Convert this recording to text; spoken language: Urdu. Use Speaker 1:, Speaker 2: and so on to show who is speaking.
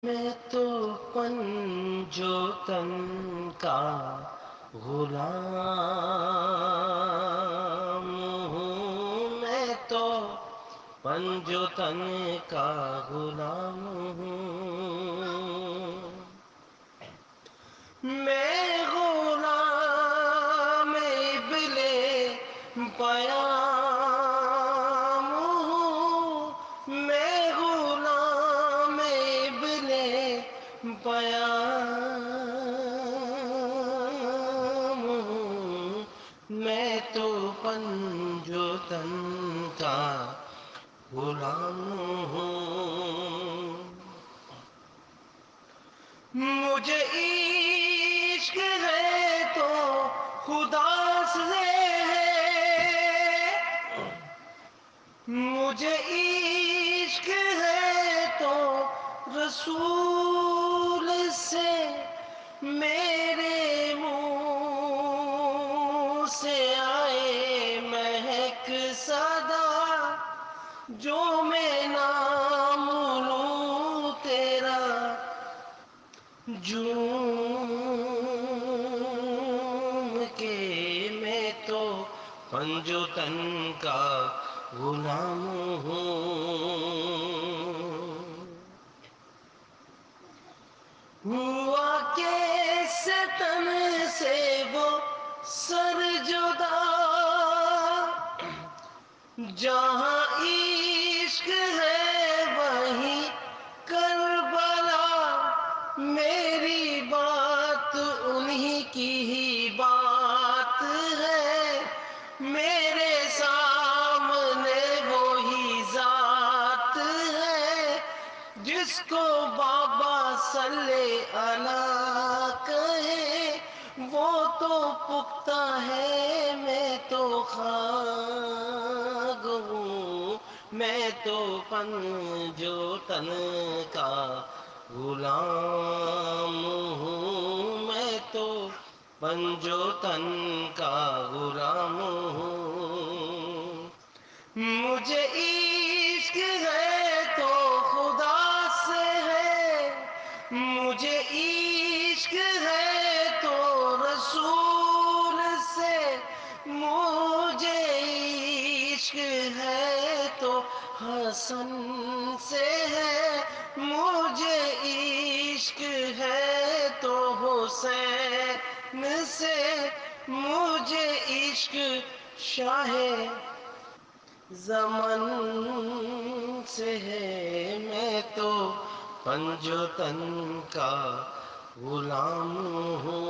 Speaker 1: میں تو پنجو تن کا غلام ہوں، میں تو پنجو تن کا غلام ہوں، میں غلام ابلِ پیام ہوں، میں غلام ابلِ پیام ہوں، میں تو پنجو تن کا غلام ہوں، مجھے عشق ہے تو خدا سے ہے، مجھے عشق ہے تو رسول سے، میرے منہ سے آئے مہک صدا، جو میں نام لوں تیرا جھوم کے، میں تو پنجو تن کا غلام ہوں، ہوا کیسے تن سے وہ سر جدا، جہاں عشق ہے وہیں کربلا، میری بات انہی کی ہی بات ہے، میرے سامنے وہی ذات ہے، جس کو بابا صلی اللہ کہے، وہ تو پختہ ہے، میں تو خاک ہوں، میں تو پنجو تن کا غلام ہوں، میں تو پنجو تن کا غلام ہوں، مجھے عشق ہے تو خدا سے ہے، مجھے عشق ہے تو رسول سے، مجھے عشق ہے تو حسن سے ہے، مجھے عشق ہے تو حسین سے، مجھے عشق شاہ زمن سے ہے، میں تو پنجو تن کا غلام ہوں۔